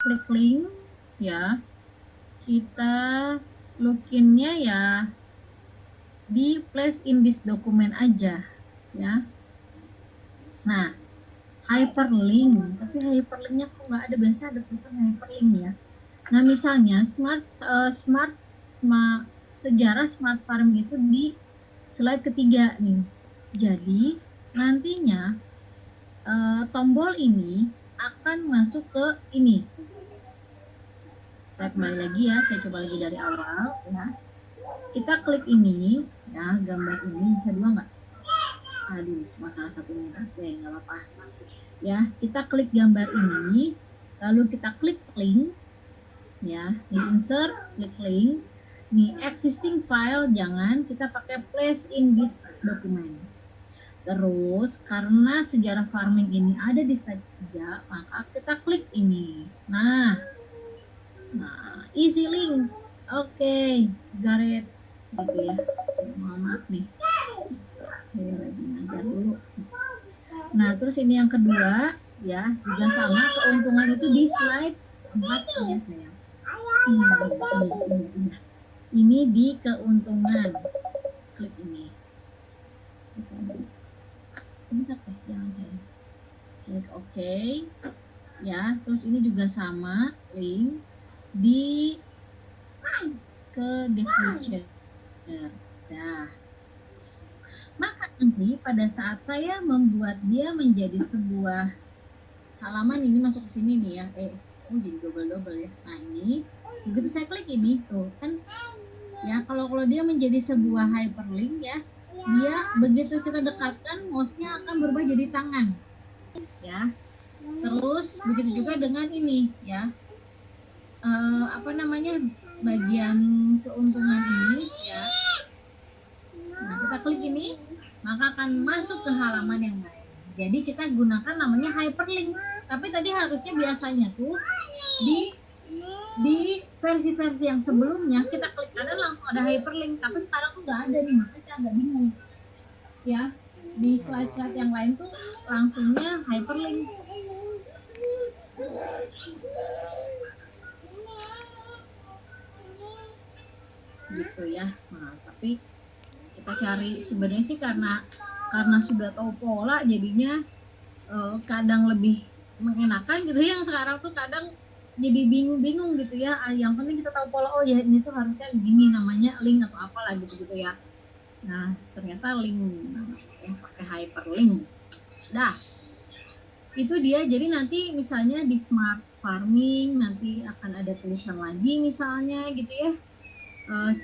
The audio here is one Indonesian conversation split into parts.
klik link ya, kita loginnya ya di place in this document aja ya. Nah, hyperlink, tapi hyperlinknya kok nggak ada, biasa ada tulisan hyperlink ya. Nah, misalnya sejarah smart farming itu di slide ketiga nih. Jadi nantinya tombol ini akan masuk ke ini. Saya kembali lagi ya, saya coba lagi dari awal ya. Kita klik ini ya, gambar ini bisa dua nggak? Aduh, masalah satunya. Oke, nggak apa-apa. Ya, kita klik gambar ini, lalu kita klik link ya, di insert, klik link. Nih existing file, jangan, kita pakai place in this document. Terus karena sejarah farming ini ada di slide 3, maka kita klik ini. Nah, easy link. Oke, got it. Gitu ya. Mohon maaf nih. Saya lagi ngajar dulu. Nah, terus ini yang kedua ya, juga sama, keuntungan itu di slide 4 ya sayang. Ini di keuntungan. Klik ini. Sebentar deh, jangan saya. Klik OK. Ya, terus ini juga sama, link di ke description. Nah, maka nanti pada saat saya membuat dia menjadi sebuah halaman, ini masuk ke sini nih ya, jadi double ya. Nah, ini begitu saya klik ini tuh kan ya, kalau dia menjadi sebuah hyperlink ya, dia begitu kita dekatkan mouse-nya akan berubah jadi tangan ya. Terus begitu juga dengan ini ya, bagian keuntungan ini ya. Nah, kita klik ini maka akan masuk ke halaman yang lain. Jadi kita gunakan namanya hyperlink. Tapi tadi harusnya biasanya tuh di versi-versi yang sebelumnya kita klik kanan langsung ada hyperlink, tapi sekarang tuh nggak ada nih, makanya saya agak bingung ya. Di slide-slide yang lain tuh langsungnya hyperlink gitu ya. Nah, tapi kita cari sebenarnya sih karena sudah tahu pola jadinya kadang lebih mengenakan gitu ya. Yang sekarang tuh kadang jadi bingung gitu ya. Yang penting kita tahu pola, oh ya ini tuh harusnya gini, namanya link atau apalah gitu ya. Nah, ternyata link yang pakai hyperlink. Dah, itu dia. Jadi nanti misalnya di smart farming nanti akan ada tulisan lagi misalnya gitu ya.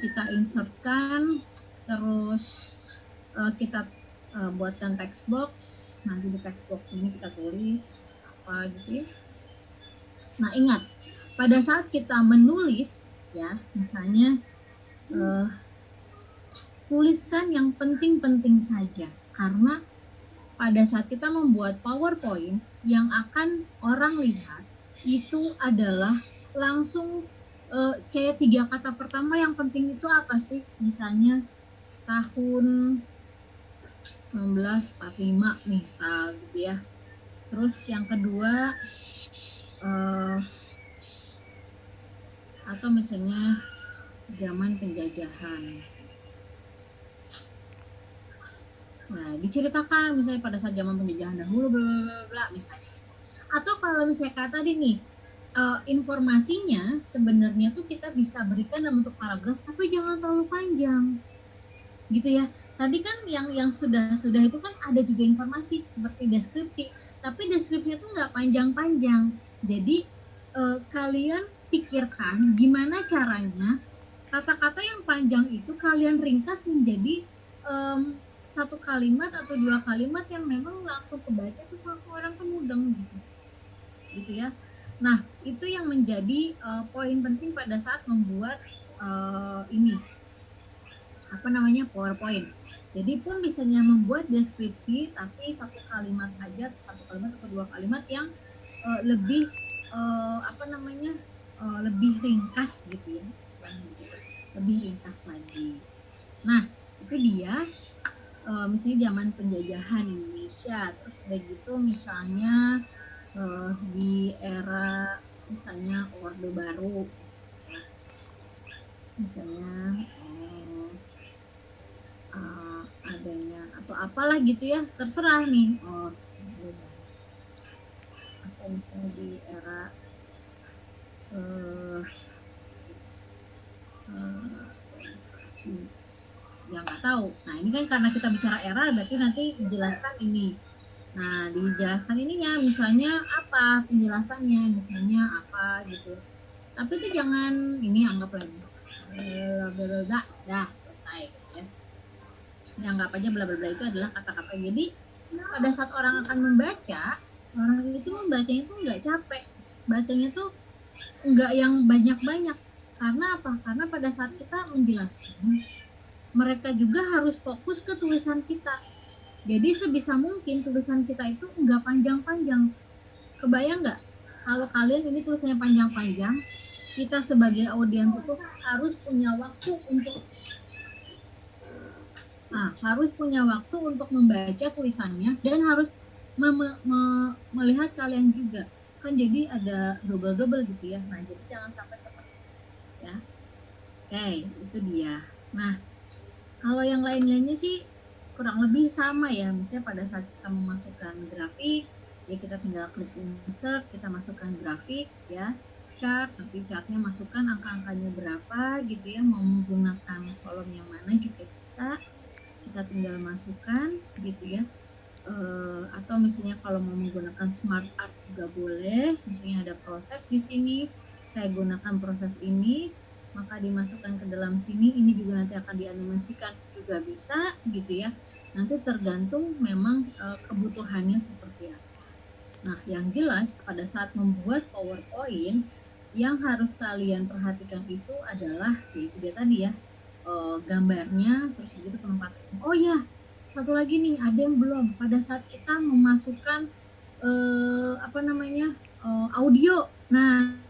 Kita insertkan, terus kita buatkan text box. Nanti di text box ini kita tulis apa gitu ya. Nah, ingat pada saat kita menulis ya, misalnya tuliskan yang penting-penting saja, karena pada saat kita membuat PowerPoint yang akan orang lihat itu adalah langsung kayak 3 kata pertama yang penting itu apa sih, misalnya tahun 1945 misal gitu ya. Terus yang kedua atau misalnya zaman penjajahan. Nah, diceritakan misalnya pada saat zaman penjajahan dahulu bla bla bla misalnya. Atau kalau misalnya kata tadi nih, informasinya sebenarnya tuh kita bisa berikan dalam bentuk paragraf tapi jangan terlalu panjang. Gitu ya. Tadi kan yang sudah itu kan ada juga informasi seperti deskripsi, tapi deskripsinya tuh nggak panjang-panjang. Jadi kalian pikirkan gimana caranya kata-kata yang panjang itu kalian ringkas menjadi satu kalimat atau 2 kalimat yang memang langsung kebaca tuh sama orang tuh mudeng gitu ya. Nah, itu yang menjadi poin penting pada saat membuat ini PowerPoint. Jadi pun bisanya membuat deskripsi tapi satu kalimat aja, satu kalimat atau 2 kalimat yang lebih lebih ringkas gitu ya, lebih ringkas lagi. Nah, itu dia misalnya zaman penjajahan Indonesia, terus begitu misalnya di era misalnya orde baru, misalnya adanya atau apalah gitu ya, terserah nih. Atau misalnya di era yang nggak tahu. Nah ini kan karena kita bicara era, berarti nanti dijelaskan ini. Nah dijelaskan ininya, misalnya apa penjelasannya, misalnya apa gitu. Tapi itu jangan ini anggap lagi. Dah selesai ya. Anggap aja bla bla bla itu adalah kata-kata. Jadi pada saat orang akan membaca, orang itu membacanya tuh nggak capek, bacanya tuh nggak yang banyak-banyak. Karena apa? Karena pada saat kita menjelaskan, mereka juga harus fokus ke tulisan kita. Jadi sebisa mungkin tulisan kita itu nggak panjang-panjang. Kebayang nggak? Kalau kalian ini tulisannya panjang-panjang, kita sebagai audiens itu harus punya waktu untuk membaca tulisannya dan harus melihat kalian juga. Kan jadi ada double-double gitu ya. Nah, jadi jangan sampai seperti ya. Oke, itu dia. Nah, kalau yang lain-lainnya sih kurang lebih sama ya. Misalnya pada saat kita memasukkan grafik, ya kita tinggal klik insert, kita masukkan grafik ya, chart, nanti chartnya masukkan angka-angkanya berapa gitu ya, mau menggunakan kolom yang mana juga bisa, kita tinggal masukkan gitu ya. Atau misalnya kalau mau menggunakan smart art juga boleh, misalnya ada proses di sini, saya gunakan proses ini, maka dimasukkan ke dalam sini, ini juga nanti akan dianimasikan juga bisa gitu ya. Nanti tergantung memang kebutuhannya seperti apa. Nah, yang jelas pada saat membuat PowerPoint, yang harus kalian perhatikan itu adalah yaitu dia tadi ya, gambarnya, terus begitu penempatan. Oh ya, satu lagi nih, ada yang belum. Pada saat kita memasukkan audio. Nah,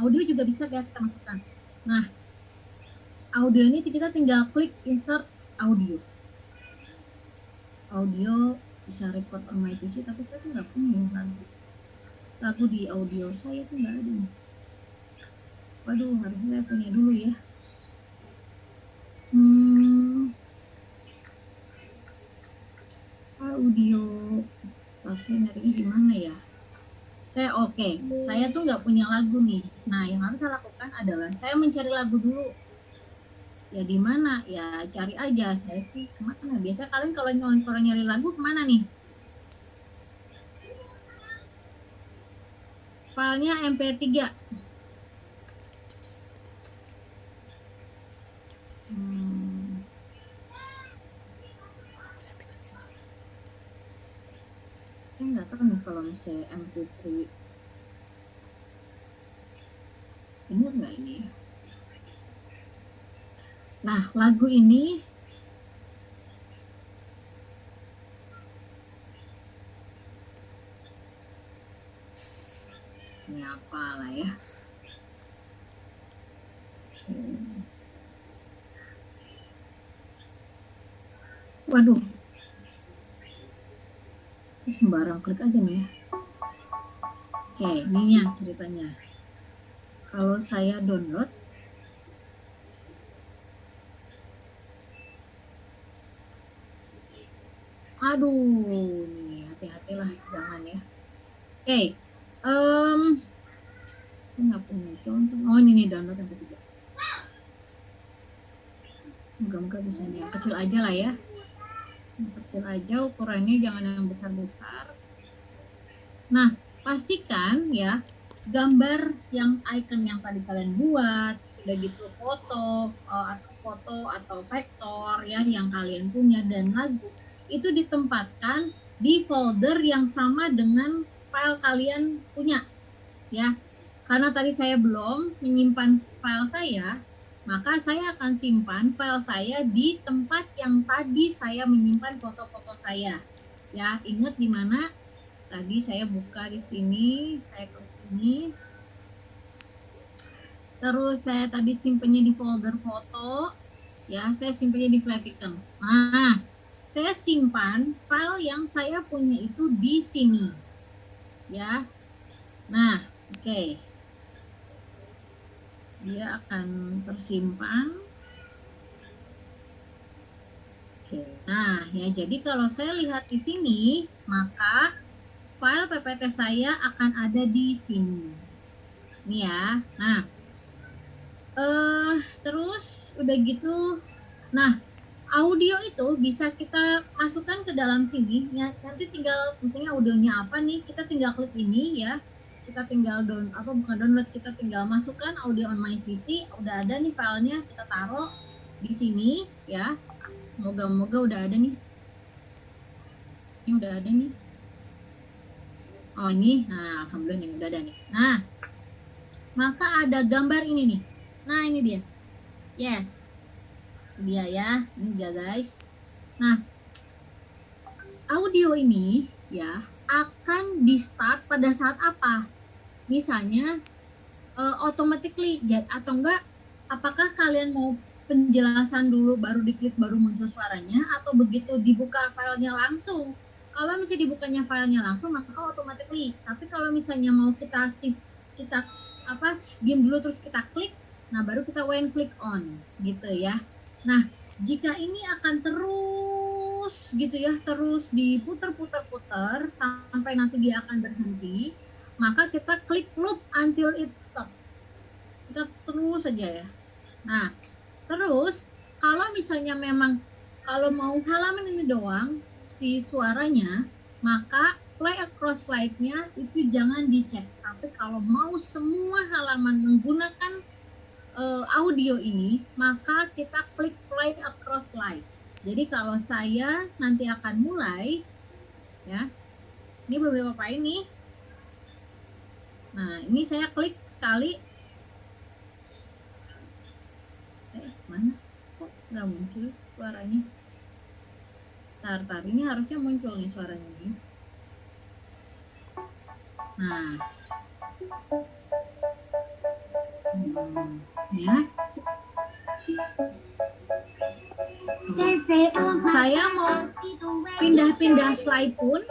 audio juga bisa kita masukkan. Nah, audio ini kita tinggal klik insert audio. Audio bisa record on my PC, tapi saya tuh nggak punya lagu di audio saya tuh nggak ada. Waduh, harusnya saya punya dulu ya. Audio pasti nyarinya gimana ya? Saya tuh nggak punya lagu nih. Nah, yang harus saya lakukan adalah saya mencari lagu dulu. Ya di mana? Ya cari aja. Saya sih kemana? Biasa kalian kalau nyari lagu kemana nih? Filenya MP3. Saya nggak tahu nih kalau misalnya MP3. Bener nggak ini? Nah, lagu ini apalah ya. Waduh, saya sembarang klik aja nih ya. Oke, ininya ceritanya. Kalau saya download, aduh, nih hati-hatilah, jangan ya. Oke, saya nggak punya contoh. Oh ini nih download yang ketiga. Moga-moga bisa nih, yang kecil aja lah ya. Yang kecil aja, ukurannya jangan yang besar-besar. Nah, pastikan ya gambar yang icon yang tadi kalian buat, sudah gitu foto atau vektor ya yang kalian punya dan lagu itu ditempatkan di folder yang sama dengan file kalian punya ya. Karena tadi saya belum menyimpan file saya, maka saya akan simpan file saya di tempat yang tadi saya menyimpan foto-foto saya. Ya, ingat di mana? Tadi saya buka di sini, saya klik ini. Terus saya tadi simpannya di folder foto. Ya, saya simpannya di Flaticon. Nah, saya simpan file yang saya punya itu di sini. Ya. Nah, oke. dia akan tersimpan. Oke. Nah, ya jadi kalau saya lihat di sini, maka file PPT saya akan ada di sini. Ini ya. Nah, terus udah gitu. Nah, audio itu bisa kita masukkan ke dalam sini. Ya, nanti tinggal misalnya audionya apa nih, kita tinggal klik ini ya. Kita tinggal bukan download, kita tinggal masukkan audio on my PC. Udah ada nih filenya, kita taruh di sini ya. Moga-moga udah ada nih. Ini udah ada nih. Oh ini, nah alhamdulillah nih udah ada nih. Nah, maka ada gambar ini nih. Nah ini dia. Yes, dia ya. Ini dia guys. Nah, audio ini ya akan di start pada saat apa? Misalnya automatically atau enggak? Apakah kalian mau penjelasan dulu baru diklik baru muncul suaranya, atau begitu dibuka filenya langsung? Kalau misalnya dibukanya filenya langsung maka automatically. Tapi kalau misalnya mau kita diam dulu terus kita klik, nah baru kita when click on gitu ya. Nah, jika ini akan terus gitu ya, terus diputar-putar-putar sampai nanti dia akan berhenti, maka kita klik loop until it stop. Kita terus saja ya. Nah, terus kalau misalnya memang kalau mau halaman ini doang si suaranya, maka play across slide-nya itu jangan dicek. Tapi kalau mau semua halaman menggunakan audio ini, maka kita klik play across slide. Jadi kalau saya nanti akan mulai, ya, ini belum diapa-apain nih. Nah, ini saya klik sekali. Mana? Kok nggak muncul suaranya? Tar, ini harusnya muncul nih suaranya nih. Nah, ya. Saya mau pindah-pindah slide pun.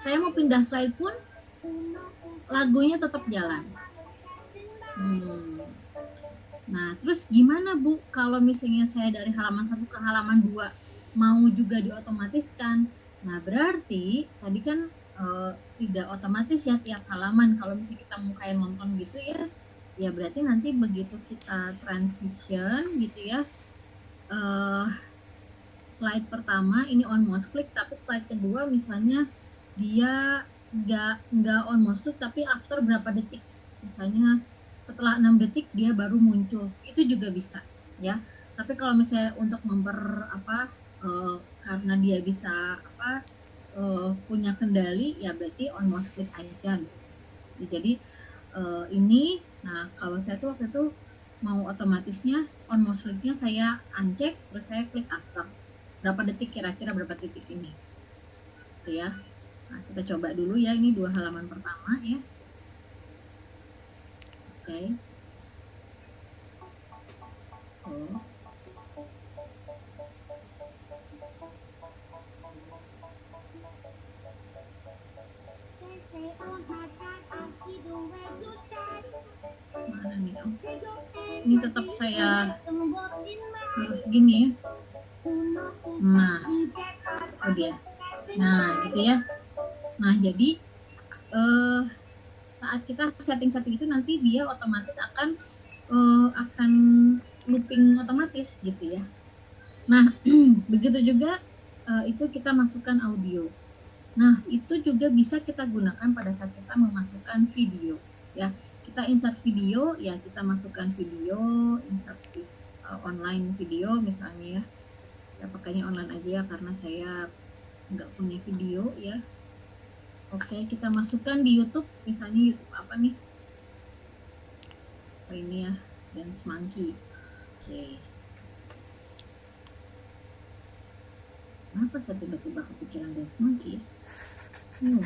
Saya mau pindah slide pun lagunya tetap jalan. Nah, terus gimana Bu kalau misalnya saya dari halaman 1 ke halaman 2 mau juga diotomatiskan? Nah, berarti tadi kan tidak otomatis ya tiap halaman. Kalau misalnya kita mau kayak nonton gitu ya, ya berarti nanti begitu kita transition gitu ya, slide pertama ini on mouse click, tapi slide kedua misalnya dia nggak on mouse click tapi after berapa detik, misalnya setelah 6 detik dia baru muncul, itu juga bisa ya. Tapi kalau misalnya untuk karena dia bisa punya kendali ya berarti on mouse click aja. Jadi ini, nah kalau saya tuh waktu itu mau otomatisnya on mouse clicknya saya uncheck terus saya klik after. Berapa detik kira-kira berapa detik ini? Gitu ya. Nah, kita coba dulu ya, ini 2 halaman pertama ya. Oke. Oh. Mana nih? Oh. Ini tetap saya harus gini ya. Nah, oh dia. Nah, gitu ya. Nah, jadi saat kita setting itu nanti dia otomatis akan looping otomatis gitu ya. Nah, begitu juga itu kita masukkan audio. Nah, itu juga bisa kita gunakan pada saat kita memasukkan video ya. Kita insert video ya, kita masukkan video, insert online video misalnya ya. Saya pakainya online aja ya karena saya nggak punya video ya. Oke, kita masukkan di YouTube, misalnya YouTube apa nih? Oh, ini ya, Dance Monkey. Oke. Kenapa saya tiba-tiba kepikiran Dance Monkey ya?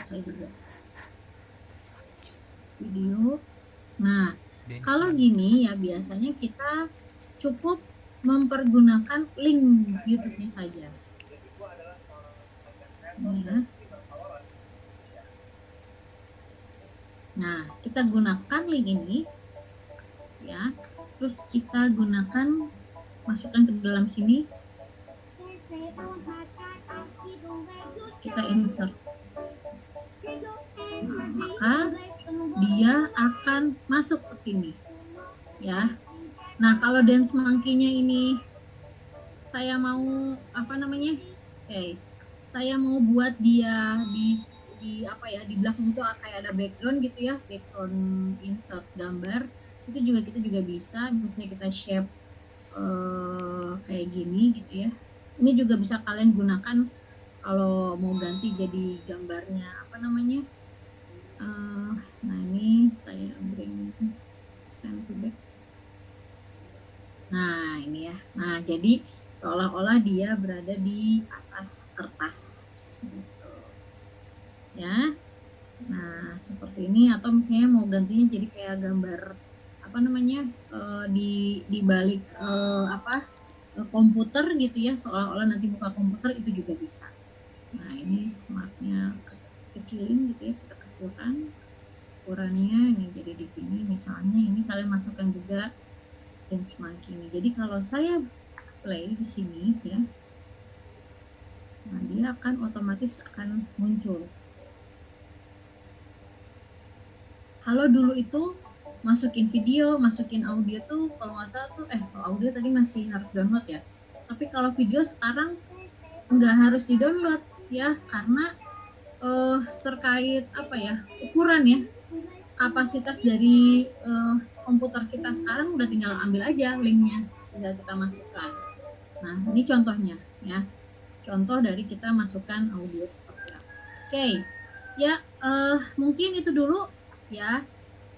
Saya juga. Video. Nah, kalau gini ya biasanya kita cukup mempergunakan link YouTube-nya saja. Ya. Nah, kita gunakan link ini ya. Terus kita gunakan, masukkan ke dalam sini. Kita insert. Nah, maka dia akan masuk ke sini. Ya. Nah, kalau dance monkey-nya ini saya mau apa namanya? Saya mau buat dia di apa ya, di belakang itu kayak ada background gitu ya, background insert gambar. Itu juga kita juga bisa, misalnya kita shape kayak gini gitu ya. Ini juga bisa kalian gunakan kalau mau ganti jadi gambarnya apa namanya. Nah ini saya bring send to back. Nah ini ya. Nah jadi seolah-olah dia berada di atas kertas gitu ya. Nah seperti ini, atau misalnya mau gantinya jadi kayak gambar apa namanya, di balik komputer gitu ya, seolah-olah nanti buka komputer, itu juga bisa. Nah ini smartnya kecilin gitu ya, kita kecilkan ukurannya ini jadi di sini. Misalnya ini kalian masukkan juga dance monkey ini. Jadi kalau saya play di sini ya, nah dia akan otomatis akan muncul. Kalau dulu itu masukin video, masukin audio tuh kalau nggak salah tuh kalau audio tadi masih harus download ya. Tapi kalau video sekarang nggak harus di-download ya, karena terkait apa ya, ukuran ya, kapasitas dari komputer kita sekarang udah tinggal ambil aja linknya, tinggal kita masukkan. Nah ini contohnya ya, contoh dari kita masukkan audio seperti apa. Oke ya, mungkin itu dulu ya.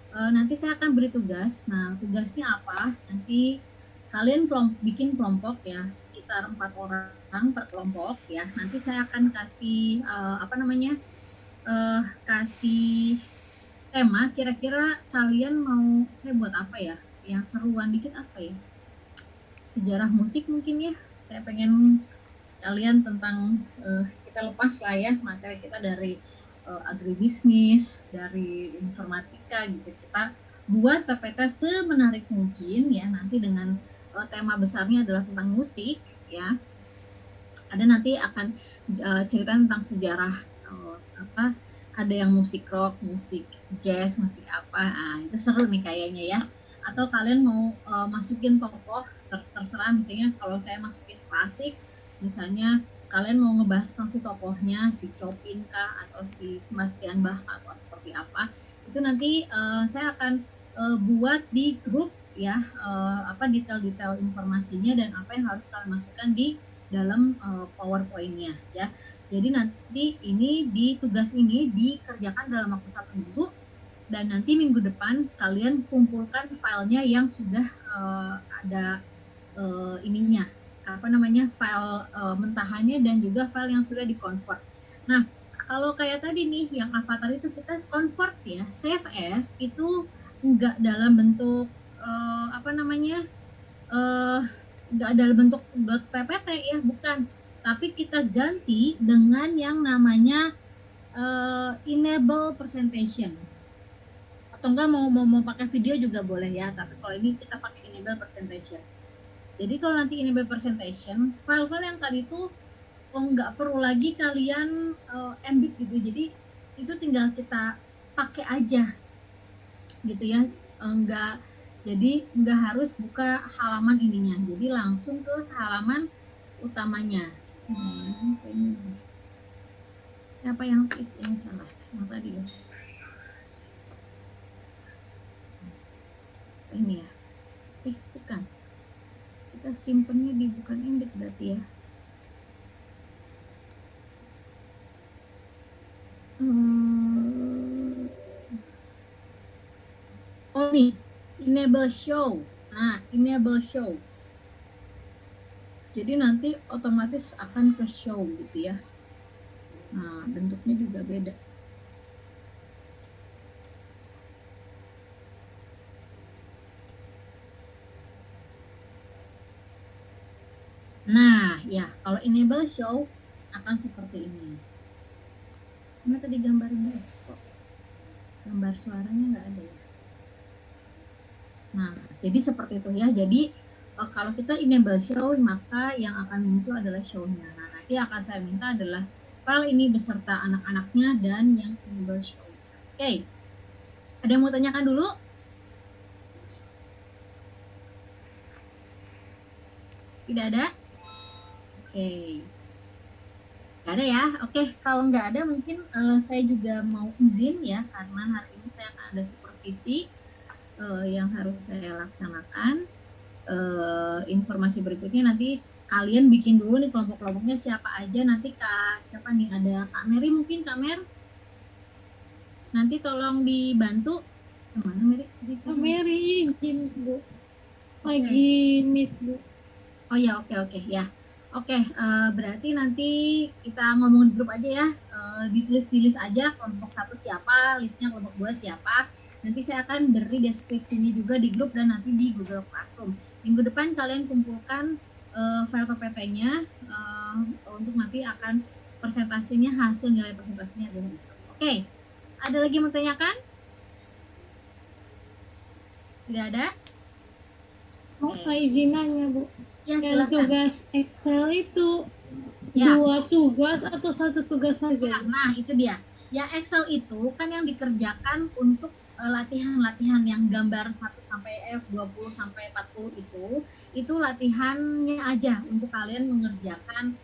Nanti saya akan beri tugas. Nah tugasnya apa, nanti kalian bikin kelompok ya, sekitar 4 orang per kelompok ya. Nanti saya akan kasih apa namanya, kasih tema, kira-kira kalian mau saya buat apa ya, yang seruan dikit apa ya, sejarah musik mungkin ya. Saya pengen kalian tentang kita lepas lah ya materi kita dari agribisnis, dari informatika gitu. Kita buat PPT semenarik mungkin ya, nanti dengan tema besarnya adalah tentang musik ya. Ada nanti akan cerita tentang sejarah apa, ada yang musik rock, musik jazz, musik apa. Nah, itu seru nih kayaknya ya. Atau kalian mau masukin tokoh, terserah. Misalnya kalau saya masukin klasik, misalnya kalian mau ngebahas tentang si tokohnya, si Chopin kah, atau si Sebastian Bach, atau seperti apa, itu nanti saya akan buat di grup ya, apa detail-detail informasinya dan apa yang harus kalian masukkan di dalam PowerPoint-nya ya. Jadi nanti ini di tugas ini dikerjakan dalam waktu 1 minggu, dan nanti minggu depan kalian kumpulkan filenya yang sudah ada ininya, apa namanya, file mentahannya dan juga file yang sudah di-convert. Nah, kalau kayak tadi nih yang avatar itu kita convert ya, save as itu enggak dalam bentuk apa namanya, enggak dalam bentuk .ppt ya, bukan. Tapi kita ganti dengan yang namanya enable presentation. Atau enggak mau pakai video juga boleh ya, tapi kalau ini kita pakai enable presentation. Jadi kalau nanti enable presentation, file-file yang tadi itu nggak perlu lagi kalian embed gitu. Jadi itu tinggal kita pakai aja gitu ya. Jadi nggak harus buka halaman ininya. Jadi langsung ke halaman utamanya. Siapa yang salah? Yang tadi ya. Ini ya. Bukan. Kita simpennya di bukan embed berarti ya. Oh nih, enable show. Nah, enable show. Jadi nanti otomatis akan ke show gitu ya. Nah, bentuknya juga beda. Nah, ya, kalau enable show akan seperti ini. Mana tadi gambarnya? Kok Gambar suaranya nggak ada ya. Nah, jadi seperti itu ya. Jadi kalau kita enable show, maka yang akan muncul adalah show-nya. Nah, nanti akan saya minta adalah file ini beserta anak-anaknya dan yang enable show. Oke. Ada yang mau tanyakan dulu? Tidak ada? Oke. Nggak ada ya? Oke, kalau nggak ada mungkin saya juga mau izin ya, karena hari ini saya akan ada supervisi yang harus saya laksanakan. Informasi berikutnya nanti kalian bikin dulu nih kelompok-kelompoknya siapa aja, nanti siapa nih, ada Kak Mary, mungkin Kak Mer nanti tolong dibantu. Kemana Mary? Kak Mary izin Bu, lagi meet Bu. Oh ya, oke ya. Oke, berarti nanti kita ngomong di grup aja ya, ditulis di list aja kelompok 1 siapa, listnya kelompok 2 siapa. Nanti saya akan beri deskripsinya juga di grup dan nanti di Google Classroom. Minggu depan kalian kumpulkan file PPT-nya untuk nanti akan presentasinya, hasil nilai presentasinya adalah itu. Oke, ada lagi yang mau tanyakan? Tidak ada? Mau saya izin nanya Bu, Ya, yang tugas Excel itu ya. 2 tugas atau 1 tugas saja? Nah, itu dia. Ya, Excel itu kan yang dikerjakan untuk latihan-latihan yang gambar 1 sampai F, 20 sampai 40 itu latihannya aja untuk kalian mengerjakan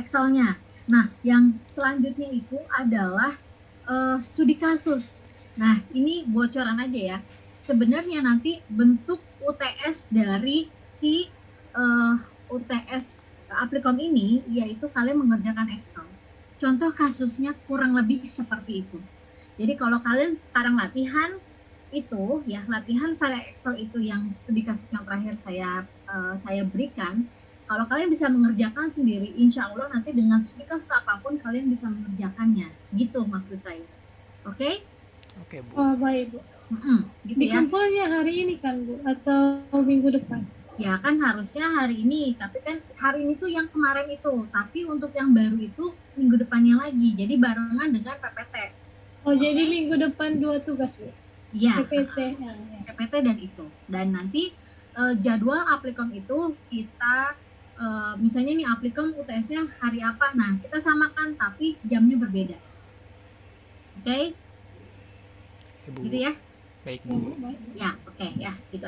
Excel-nya. Nah, yang selanjutnya itu adalah studi kasus. Nah, ini bocoran aja ya. Sebenarnya nanti bentuk UTS dari si UTS Applikom ini yaitu kalian mengerjakan Excel. Contoh kasusnya kurang lebih seperti itu. Jadi kalau kalian sekarang latihan itu ya, latihan file Excel itu yang studi kasus yang terakhir saya berikan, kalau kalian bisa mengerjakan sendiri, insya Allah nanti dengan studi kasus apapun kalian bisa mengerjakannya. Gitu maksud saya. Oke? Oke Bu. Oh baik Bu. Gitu ya. Dikumpulnya hari ini kan Bu atau minggu depan? Ya kan harusnya hari ini, tapi kan hari ini tuh yang kemarin itu, tapi untuk yang baru itu minggu depannya lagi, jadi barengan dengan PPT. Oh jadi minggu depan 2 tugas Bu? Iya. PPT dan itu, dan nanti jadwal Applikom itu kita misalnya nih Applikom UTS-nya hari apa, nah kita samakan tapi jamnya berbeda. Oke? Gitu ya? Baik Bu. Ya, oke ya, gitu aja.